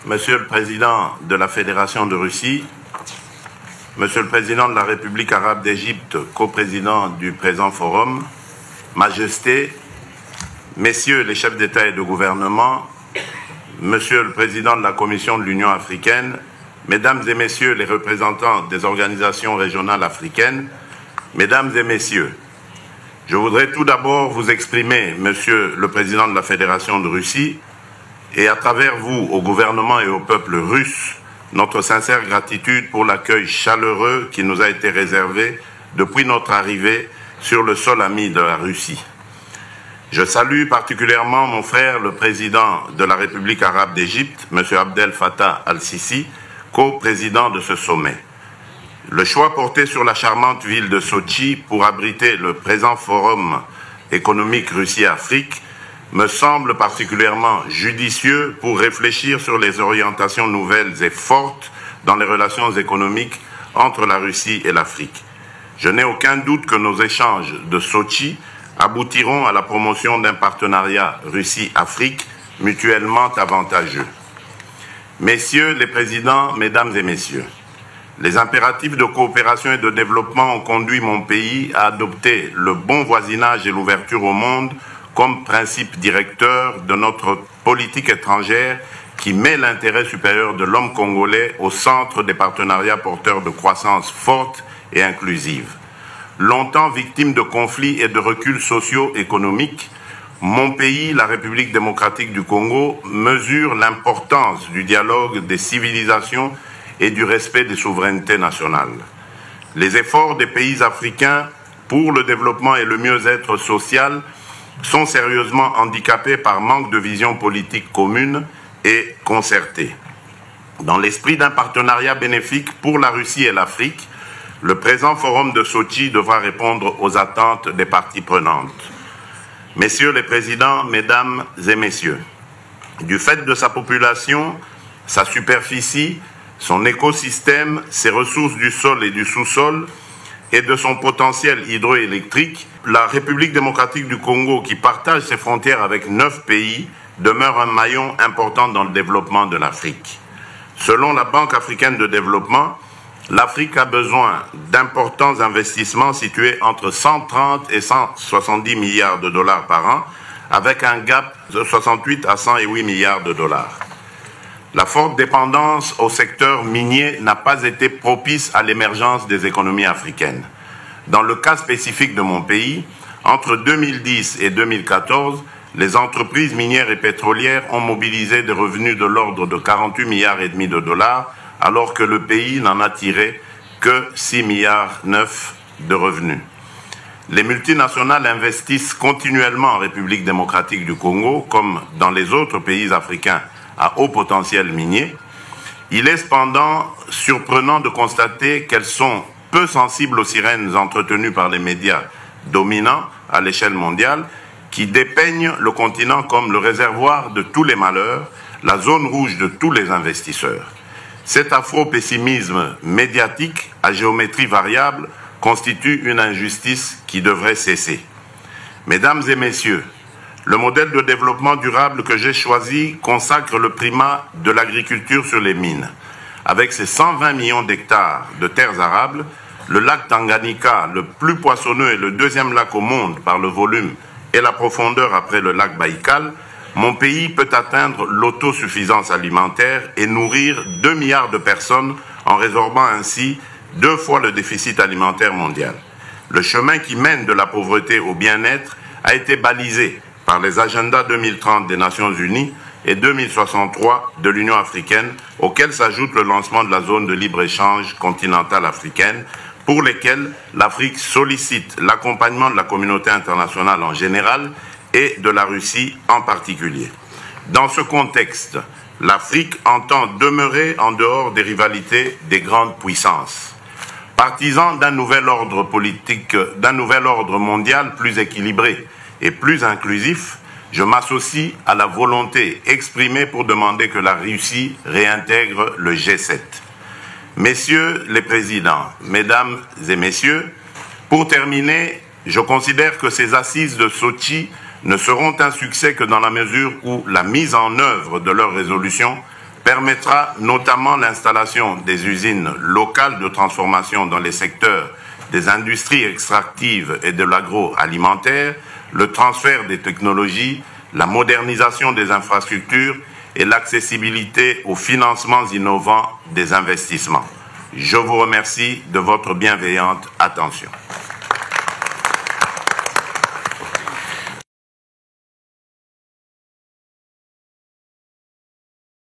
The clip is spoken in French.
Monsieur le Président de la Fédération de Russie, Monsieur le Président de la République arabe d'Égypte, coprésident du présent forum, Majesté, Messieurs les chefs d'État et de gouvernement, Monsieur le Président de la Commission de l'Union africaine, Mesdames et Messieurs les représentants des organisations régionales africaines, Mesdames et Messieurs, je voudrais tout d'abord vous exprimer, Monsieur le Président de la Fédération de Russie, et à travers vous, au gouvernement et au peuple russe, notre sincère gratitude pour l'accueil chaleureux qui nous a été réservé depuis notre arrivée sur le sol ami de la Russie. Je salue particulièrement mon frère, le président de la République arabe d'Égypte, M. Abdel Fattah al-Sisi, co-président de ce sommet. Le choix porté sur la charmante ville de Sotchi pour abriter le présent forum économique Russie-Afrique me semble particulièrement judicieux pour réfléchir sur les orientations nouvelles et fortes dans les relations économiques entre la Russie et l'Afrique. Je n'ai aucun doute que nos échanges de Sotchi aboutiront à la promotion d'un partenariat Russie-Afrique mutuellement avantageux. Messieurs les présidents, Mesdames et Messieurs, les impératifs de coopération et de développement ont conduit mon pays à adopter le bon voisinage et l'ouverture au monde comme principe directeur de notre politique étrangère qui met l'intérêt supérieur de l'homme congolais au centre des partenariats porteurs de croissance forte et inclusive. Longtemps victime de conflits et de reculs socio-économiques, mon pays, la République démocratique du Congo, mesure l'importance du dialogue des civilisations et du respect des souverainetés nationales. Les efforts des pays africains pour le développement et le mieux-être social sont sérieusement handicapés par manque de vision politique commune et concertée. Dans l'esprit d'un partenariat bénéfique pour la Russie et l'Afrique, le présent forum de Sotchi devra répondre aux attentes des parties prenantes. Messieurs les présidents, Mesdames et Messieurs, du fait de sa population, sa superficie, son écosystème, ses ressources du sol et du sous-sol et de son potentiel hydroélectrique, la République démocratique du Congo, qui partage ses frontières avec 9 pays, demeure un maillon important dans le développement de l'Afrique. Selon la Banque africaine de développement, l'Afrique a besoin d'importants investissements situés entre 130 et 170 milliards de dollars par an, avec un gap de 68 à 108 milliards de dollars. La forte dépendance au secteur minier n'a pas été propice à l'émergence des économies africaines. Dans le cas spécifique de mon pays, entre 2010 et 2014, les entreprises minières et pétrolières ont mobilisé des revenus de l'ordre de 48 milliards et demi de dollars, alors que le pays n'en a tiré que 6 milliards 9 de revenus. Les multinationales investissent continuellement en République démocratique du Congo, comme dans les autres pays africains à haut potentiel minier. Il est cependant surprenant de constater qu'elles sont peu sensibles aux sirènes entretenues par les médias dominants à l'échelle mondiale qui dépeignent le continent comme le réservoir de tous les malheurs, la zone rouge de tous les investisseurs. Cet afro-pessimisme médiatique à géométrie variable constitue une injustice qui devrait cesser. Mesdames et Messieurs, le modèle de développement durable que j'ai choisi consacre le primat de l'agriculture sur les mines. Avec ses 120 millions d'hectares de terres arables, le lac Tanganyika, le plus poissonneux et le deuxième lac au monde par le volume et la profondeur après le lac Baïkal, mon pays peut atteindre l'autosuffisance alimentaire et nourrir 2 milliards de personnes en résorbant ainsi 2 fois le déficit alimentaire mondial. Le chemin qui mène de la pauvreté au bien-être a été balisé par les agendas 2030 des Nations Unies et 2063 de l'Union africaine, auxquels s'ajoute le lancement de la zone de libre-échange continentale africaine, pour lesquels l'Afrique sollicite l'accompagnement de la communauté internationale en général et de la Russie en particulier. Dans ce contexte, l'Afrique entend demeurer en dehors des rivalités des grandes puissances. Partisan d'un nouvel ordre politique, d'un nouvel ordre mondial plus équilibré et plus inclusif, je m'associe à la volonté exprimée pour demander que la Russie réintègre le G7. Messieurs les présidents, Mesdames et Messieurs, pour terminer, je considère que ces assises de Sotchi ne seront un succès que dans la mesure où la mise en œuvre de leurs résolutions permettra notamment l'installation des usines locales de transformation dans les secteurs des industries extractives et de l'agroalimentaire, le transfert des technologies, la modernisation des infrastructures et l'accessibilité aux financements innovants des investissements. Je vous remercie de votre bienveillante attention.